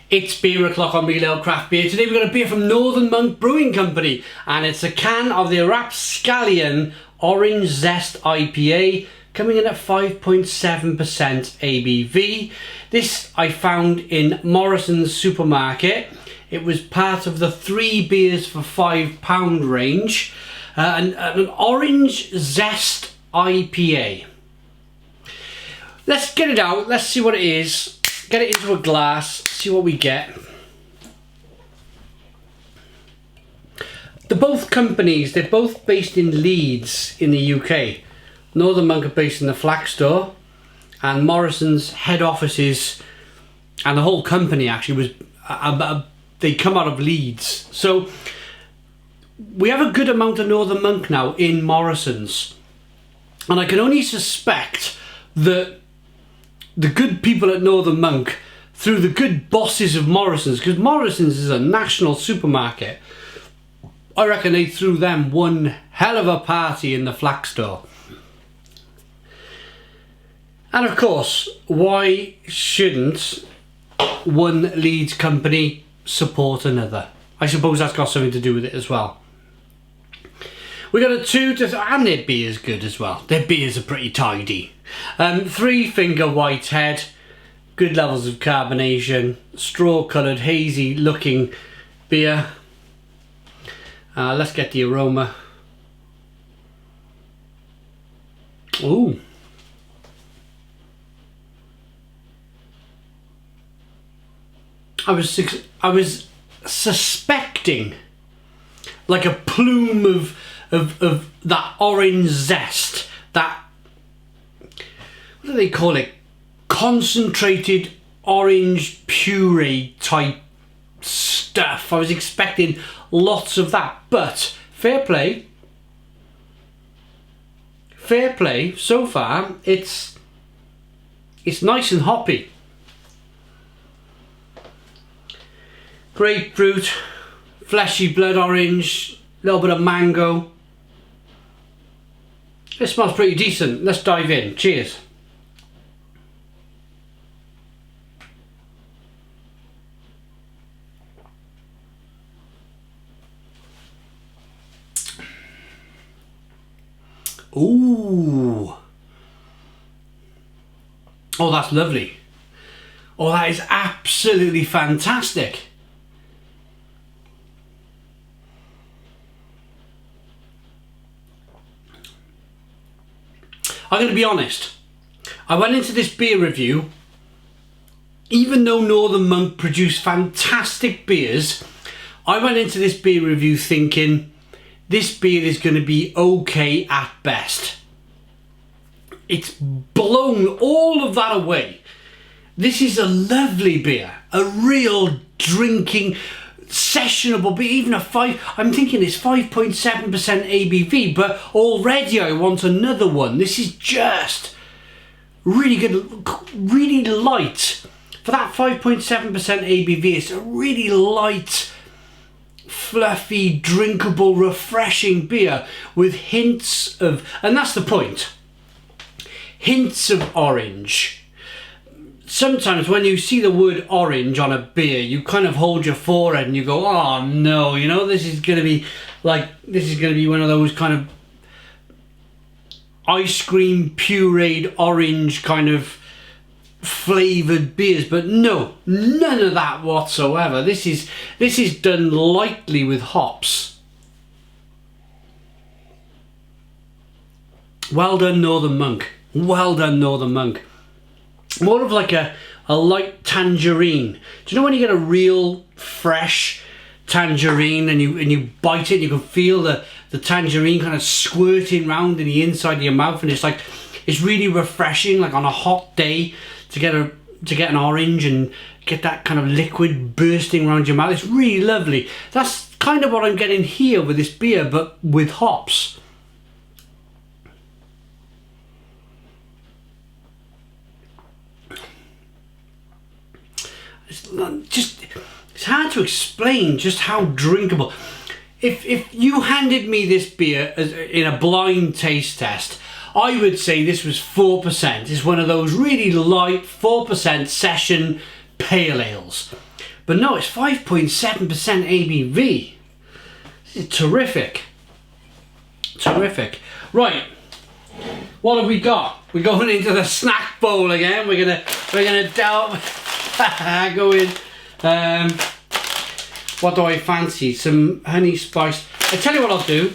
It's beer o'clock on Real Ale Craft Beer. Today we've got a beer from Northern Monk Brewing Company, and it's a can of the Rapscallion Orange Zest IPA, coming in at 5.7% ABV. This I found in Morrison's supermarket. It was part of the 3 beers for £5 range, and an Orange Zest IPA. Let's get it out, let's see what it is. Get it into a glass, see what we get. Both companies, they're both based in Leeds in the UK. Northern Monk are based in the Flagstore, and Morrison's head offices and the whole company actually was, they come out of Leeds. So we have a good amount of Northern Monk now in Morrison's, and I can only suspect that the good people at Northern Monk, through the good bosses of Morrison's, because Morrison's is a national supermarket, I reckon they threw them one hell of a party in the Flagstore. And of course, why shouldn't one Leeds company support another? I suppose that's got something to do with it as well. We got a 2 to, and their beer's good as well. Their beers are pretty tidy. 3 finger white head, good levels of carbonation, straw coloured, hazy looking beer. Let's get the aroma. Ooh. I was suspecting like a plume of that orange zest, that, what do they call it, concentrated orange puree type stuff. I was expecting lots of that, but fair play so far. It's nice and hoppy. Grapefruit, fleshy blood orange, a little bit of mango. It smells pretty decent. Let's dive in. Cheers. Ooh. Oh, that's lovely. Oh, that is absolutely fantastic. I'm going to be honest, I went into this beer review, even though Northern Monk produce fantastic beers, I went into this beer review thinking this beer is going to be okay at best. It's blown all of that away. This is a lovely beer, a real drinking, sessionable beer, even a 5, I'm thinking it's 5.7% ABV, but already I want another one. This is just really good, really light. For that 5.7% ABV, it's a really light, fluffy, drinkable, refreshing beer with hints of, and that's the point, hints of orange. Sometimes when you see the word orange on a beer, you kind of hold your forehead and you go, oh no, you know, this is going to be one of those kind of ice cream pureed orange kind of flavoured beers. But no, none of that whatsoever. This is done lightly with hops. Well done, Northern Monk. Well done, Northern Monk. More of like a light tangerine. Do you know when you get a real fresh tangerine and you bite it and you can feel the tangerine kind of squirting round in the inside of your mouth, and it's really refreshing, like on a hot day, to get an orange and get that kind of liquid bursting around your mouth. It's really lovely. That's kind of what I'm getting here with this beer, but with hops. It's hard to explain just how drinkable. If you handed me this beer in a blind taste test, I would say this was 4%. It's one of those really light 4% session pale ales. But no, it's 5.7% ABV. This is terrific. Terrific. Right. What have we got? We're going into the snack bowl again. We're gonna delve go in. What do I fancy? Some honey spice. I tell you what I'll do.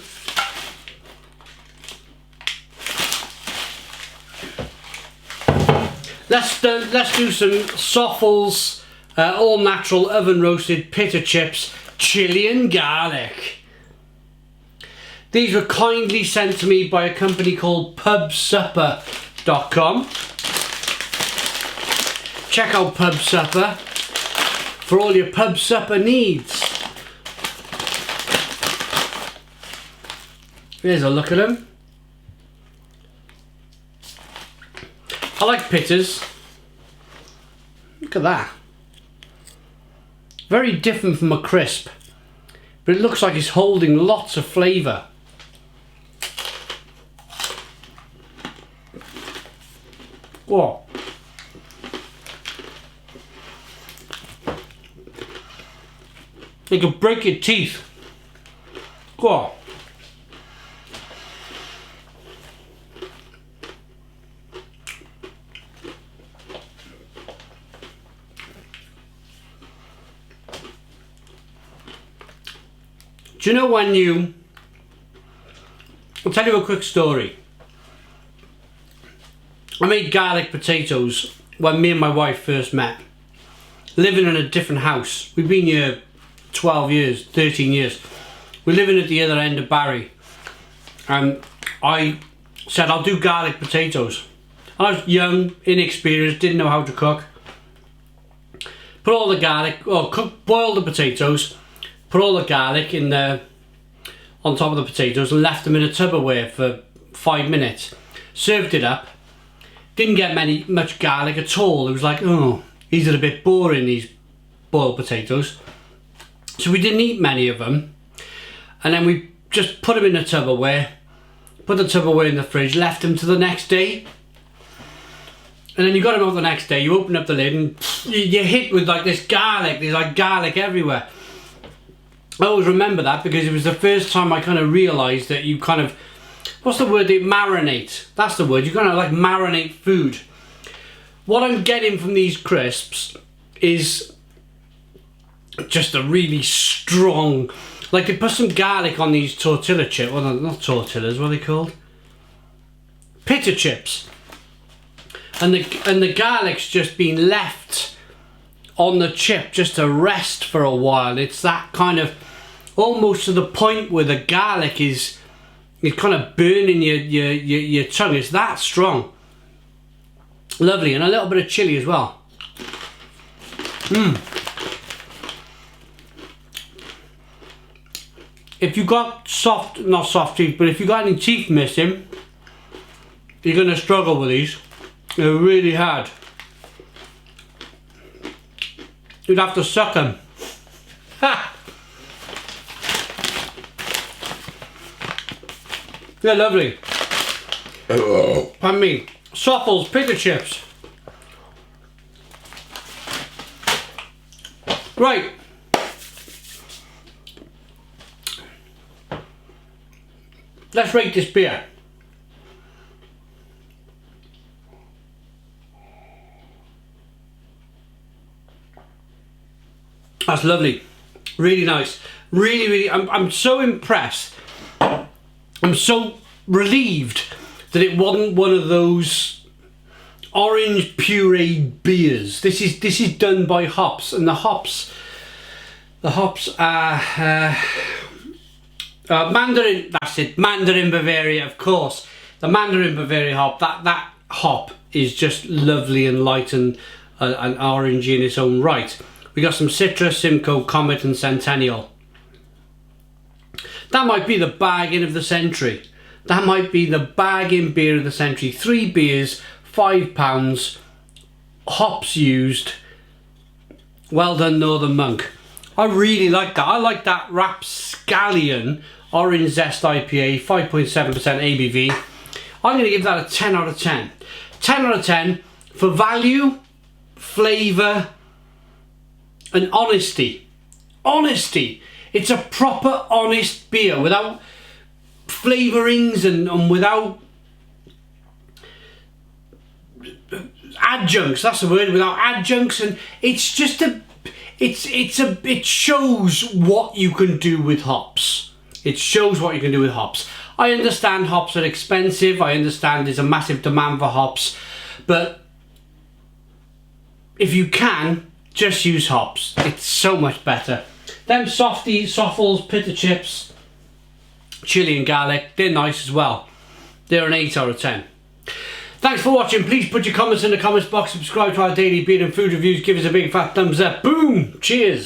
Let's do some Soffle's all natural oven roasted Pitta chips, chili and garlic. These were kindly sent to me by a company called pubsupper.com. Check out Pub Supper for all your pub supper needs. Here's a look at them. I like Pittas. Look at that. Very different from a crisp, but it looks like it's holding lots of flavour. Whoa. It could break your teeth. Whoa. Do you know when you... I'll tell you a quick story. I made garlic potatoes when me and my wife first met. Living in a different house. We've been here 12 years, 13 years. We're living at the other end of Barry. And I said, I'll do garlic potatoes. I was young, inexperienced, didn't know how to cook. Put all the garlic, boil the potatoes, put all the garlic in the on top of the potatoes and left them in a Tupperware for 5 minutes. Served it up. Didn't get much garlic at all. It was like, oh, these are a bit boring, these boiled potatoes. So we didn't eat many of them. And then we just put them in a Tupperware, put the Tupperware in the fridge, left them to the next day. And then you got them out the next day, you open up the lid and you're hit with like this garlic, there's like garlic everywhere. I always remember that because it was the first time I kind of realised that you kind of, what's the word, marinate. That's the word, you kind of like marinate food. What I'm getting from these crisps is just a really strong, like they put some garlic on these tortilla chips, well not tortillas, what are they called? Pitta chips. And the garlic's just been left on the chip just to rest for a while. It's that kind of, almost to the point where the garlic is kind of burning your tongue. It's that strong. Lovely, and a little bit of chili as well. If you got not soft teeth, but if you got any teeth missing, you're going to struggle with these. They're really hard. You'd have to suck them. Ha! They're lovely. Pardon me. Soffle's Pitta chips. Right. Let's rate this beer. That's lovely. Really nice. Really, I'm so impressed. I'm so relieved that it wasn't one of those orange puree beers. This is done by hops, and the hops are Mandarin. That's it, Mandarin Bavaria, of course. The Mandarin Bavaria hop. That hop is just lovely and light and orangey in its own right. We got some Citrus, Simcoe, Comet and Centennial. That might be the bargain of the century. That might be the bargain beer of the century. 3 beers, £5, hops used. Well done, Northern Monk. I really like that. I like that Rapscallion Orange Zest IPA, 5.7% ABV. I'm going to give that a 10 out of 10. 10 out of 10 for value, flavour and honesty. Honesty. It's a proper honest beer without flavourings and without adjuncts. That's the word, without adjuncts. And it's just it shows what you can do with hops. It shows what you can do with hops. I understand hops are expensive. I understand there's a massive demand for hops, but if you can, just use hops. It's so much better. Them Soffles, Pitta chips, chili and garlic, they're nice as well. They're an 8 out of 10. Thanks for watching. Please put your comments in the comments box. Subscribe to our daily beer and food reviews. Give us a big fat thumbs up. Boom! Cheers!